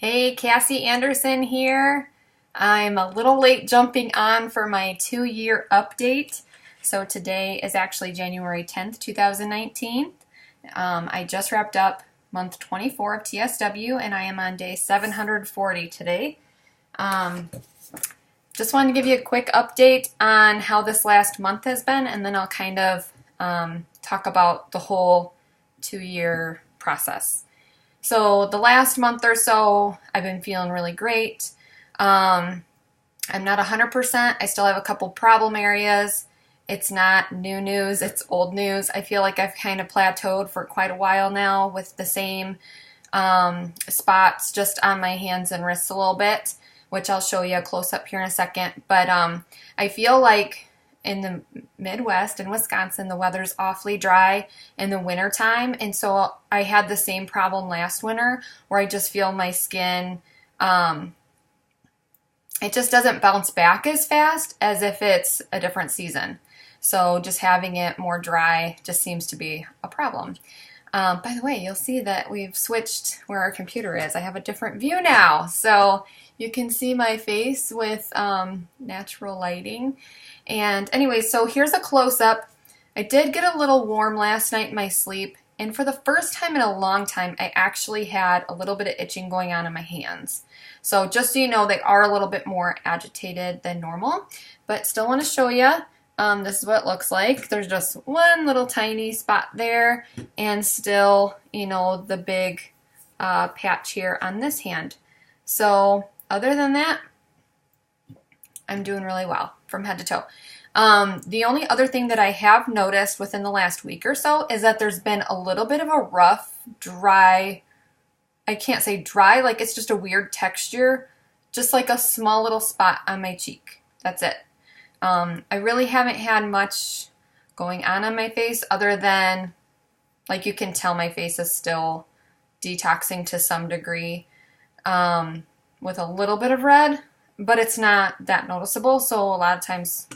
Hey, Cassie Anderson here. I'm a little late jumping on for my 2-year update. So today is actually January 10th, 2019. I just wrapped up month 24 of TSW and I am on day 740 today. Just wanted to give you a quick update on how this last month has been, and then I'll kind of talk about the whole 2-year process. So the last month or so, I've been feeling really great. I'm not 100%. I still have a couple problem areas. It's not new news, it's old news. I feel like I've kind of plateaued for quite a while now with the same spots just on my hands and wrists a little bit, which I'll show you a close-up here in a second. But I feel like in the Midwest in Wisconsin, the weather's awfully dry in the winter time, and so I had the same problem last winter where I just feel my skin, it just doesn't bounce back as fast as if it's a different season. So just having it more dry just seems to be a problem. By the way, you'll see that we've switched where our computer is. I have a different view now, so you can see my face with natural lighting. And anyway, so here's a close-up. I did get a little warm last night in my sleep, and for the first time in a long time, I actually had a little bit of itching going on in my hands. So just so you know, they are a little bit more agitated than normal, but still want to show you. This is what it looks like. There's just one little tiny spot there, and still, you know, the big patch here on this hand. So other than that, I'm doing really well from head to toe. The only other thing that I have noticed within the last week or so is that there's been a little bit of a rough, dry, I can't say dry, like it's just a weird texture, just like a small little spot on my cheek. That's it. I really haven't had much going on my face other than, like, you can tell my face is still detoxing to some degree with a little bit of red, but it's not that noticeable. So a lot of times,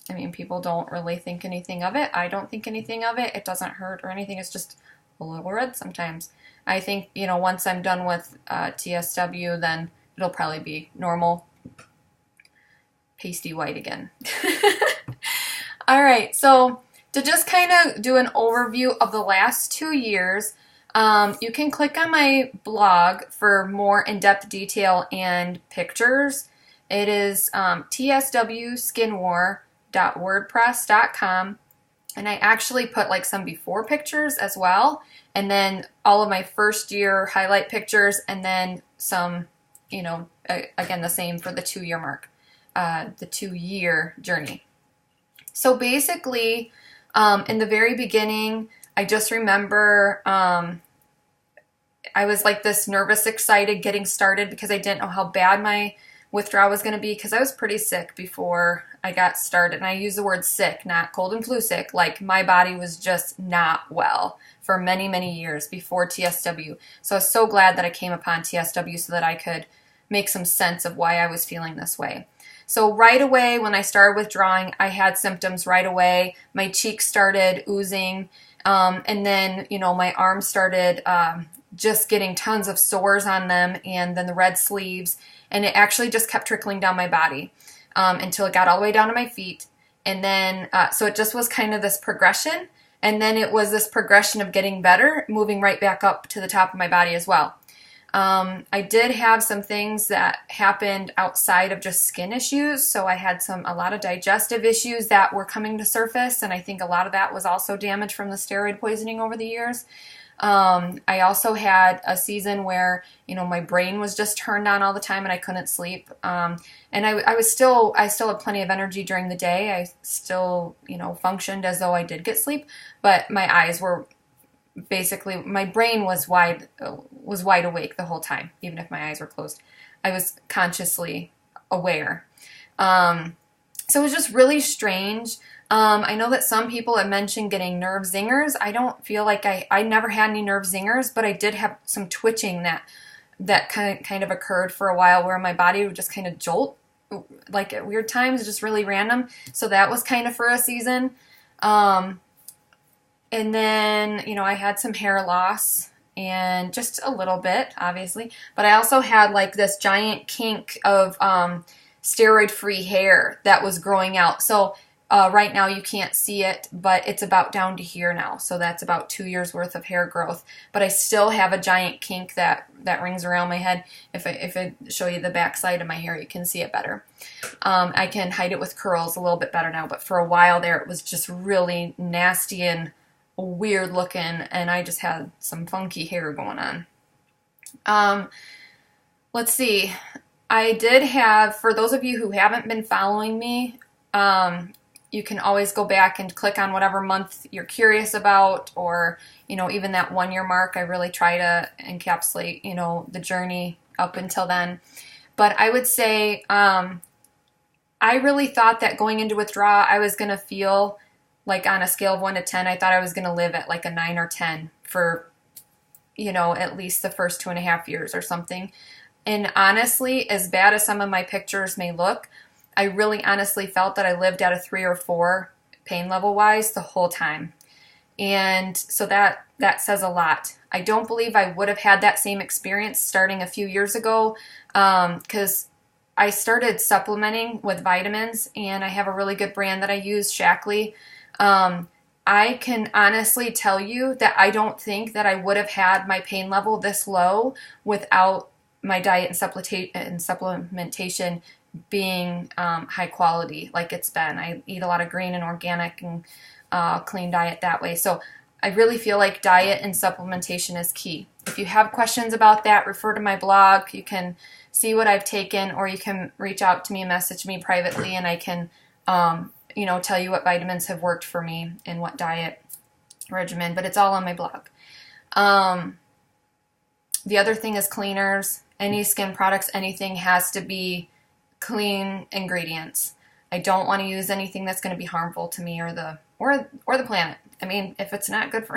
I mean, people don't really think anything of it. I don't think anything of it. It doesn't hurt or anything. It's just a little red sometimes. I think, you know, once I'm done with TSW, then it'll probably be normal, pasty white again. All right, so to just kind of do an overview of the last 2 years, you can click on my blog for more in-depth detail and pictures. It is tswskinwar.wordpress.com, and I actually put like some before pictures as well, and then all of my first year highlight pictures, and then some, you know, again, the same for the 2-year mark, the 2-year journey. So basically, in the very beginning, I just remember I was like this nervous, excited getting started because I didn't know how bad my withdrawal was going to be, because I was pretty sick before I got started. And I use the word sick, not cold and flu sick. Like, my body was just not well for many, many years before TSW. So I was so glad that I came upon TSW so that I could make some sense of why I was feeling this way. So right away, when I started withdrawing, I had symptoms right away. My cheeks started oozing, and then, you know, my arms started just getting tons of sores on them, and then the red sleeves, and it actually just kept trickling down my body until it got all the way down to my feet. And then, so it just was kind of this progression, and then it was this progression of getting better, moving right back up to the top of my body as well. I did have some things that happened outside of just skin issues. So I had a lot of digestive issues that were coming to surface, and I think a lot of that was also damage from the steroid poisoning over the years. I also had a season where, you know, my brain was just turned on all the time and I couldn't sleep. And I still had plenty of energy during the day. I still, you know, functioned as though I did get sleep, but my eyes were basically, my brain was wide awake the whole time, even if my eyes were closed. I was consciously aware. So it was just really strange. I know that some people have mentioned getting nerve zingers. I don't feel like I never had any nerve zingers, but I did have some twitching that kind of occurred for a while, where my body would just kind of jolt, like at weird times, just really random. So that was kind of for a season. And then, you know, I had some hair loss and just a little bit, obviously. But I also had like this giant kink of steroid-free hair that was growing out. So right now you can't see it, but it's about down to here now. So that's about 2 years worth of hair growth. But I still have a giant kink that rings around my head. If I show you the back side of my hair, you can see it better. I can hide it with curls a little bit better now, but for a while there it was just really nasty and weird looking, and I just had some funky hair going on. Let's see. I did have, for those of you who haven't been following me, you can always go back and click on whatever month you're curious about, or, you know, even that 1 year mark. I really try to encapsulate, you know, the journey up until then. But I would say, I really thought that going into withdrawal, I was going to feel like on a scale of 1 to 10, I thought I was going to live at like a 9 or 10 for, you know, at least the first 2.5 years or something. And honestly, as bad as some of my pictures may look, I really honestly felt that I lived at a 3 or 4 pain level wise the whole time. And so that says a lot. I don't believe I would have had that same experience starting a few years ago, because I started supplementing with vitamins, and I have a really good brand that I use, Shackley. I can honestly tell you that I don't think that I would have had my pain level this low without my diet and supplementation being high quality like it's been. I eat a lot of green and organic and clean diet that way. So I really feel like diet and supplementation is key. If you have questions about that, refer to my blog. You can see what I've taken, or you can reach out to me and message me privately, and I can you know, tell you what vitamins have worked for me and what diet regimen, but it's all on my blog. The other thing is cleaners. Any skin products, anything has to be clean ingredients. I don't want to use anything that's going to be harmful to me or the planet. I mean, if it's not good for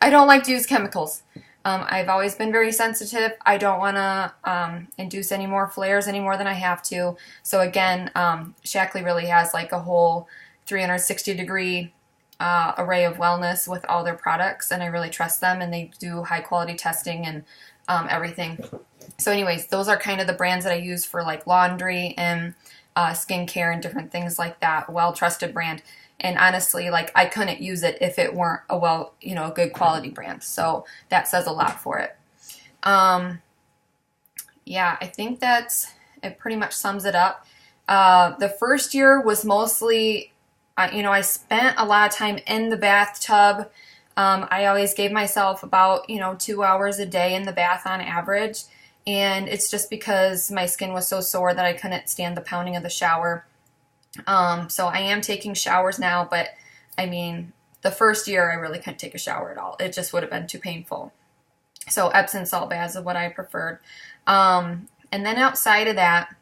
I don't like to use chemicals. I've always been very sensitive. I don't want to induce any more flares any more than I have to. So again, Shackley really has like a whole 360-degree array of wellness with all their products, and I really trust them, and they do high quality testing and everything. So anyways, those are kind of the brands that I use for like laundry and skincare and different things like that. Well-trusted brand. And honestly, like, I couldn't use it if it weren't a good quality brand. So that says a lot for it. Yeah, I think it pretty much sums it up. The first year was mostly, I spent a lot of time in the bathtub. I always gave myself about, 2 hours a day in the bath on average. And it's just because my skin was so sore that I couldn't stand the pounding of the shower. So I am taking showers now, but I mean, the first year I really couldn't take a shower at all. It just would have been too painful. So Epsom salt baths is what I preferred. And then outside of that,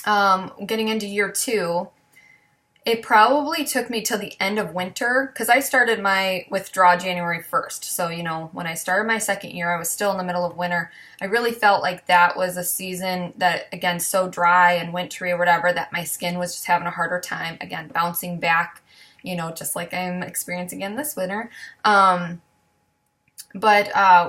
getting into year 2, it probably took me till the end of winter, because I started my withdrawal January 1st. So, when I started my second year, I was still in the middle of winter. I really felt like that was a season that, again, so dry and wintry or whatever, that my skin was just having a harder time, again, bouncing back, just like I'm experiencing again this winter. But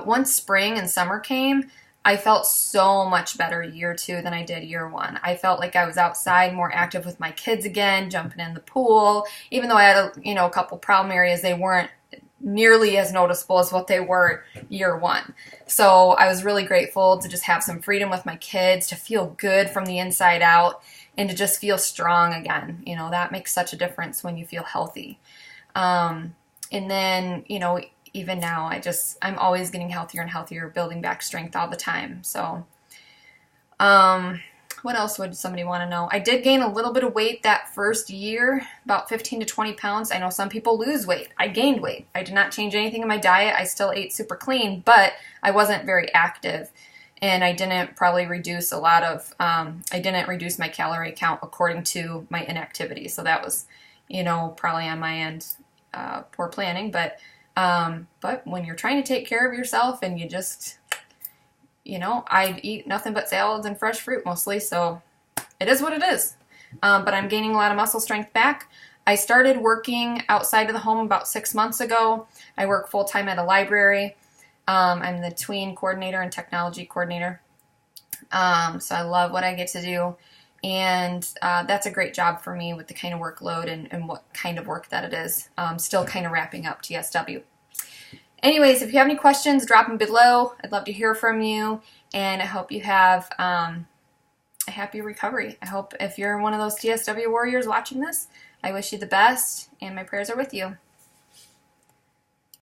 once spring and summer came, I felt so much better year 2 than I did year 1. I felt like I was outside, more active with my kids again, jumping in the pool. Even though I had a couple problem areas, they weren't nearly as noticeable as what they were year 1. So I was really grateful to just have some freedom with my kids, to feel good from the inside out, and to just feel strong again. That makes such a difference when you feel healthy. And then, even now, I'm always getting healthier and healthier, building back strength all the time. So, what else would somebody want to know? I did gain a little bit of weight that first year, about 15 to 20 pounds. I know some people lose weight. I gained weight. I did not change anything in my diet. I still ate super clean, but I wasn't very active. And I didn't probably reduce I didn't reduce my calorie count according to my inactivity. So that was, probably on my end, poor planning, but when you're trying to take care of yourself and you just, I eat nothing but salads and fresh fruit mostly, so it is what it is. But I'm gaining a lot of muscle strength back. I started working outside of the home about 6 months ago. I work full-time at a library. I'm the tween coordinator and technology coordinator. So I love what I get to do. And that's a great job for me with the kind of workload and what kind of work that it is. Still kind of wrapping up TSW. Anyways, if you have any questions, drop them below. I'd love to hear from you. And I hope you have a happy recovery. I hope if you're one of those TSW warriors watching this, I wish you the best. And my prayers are with you.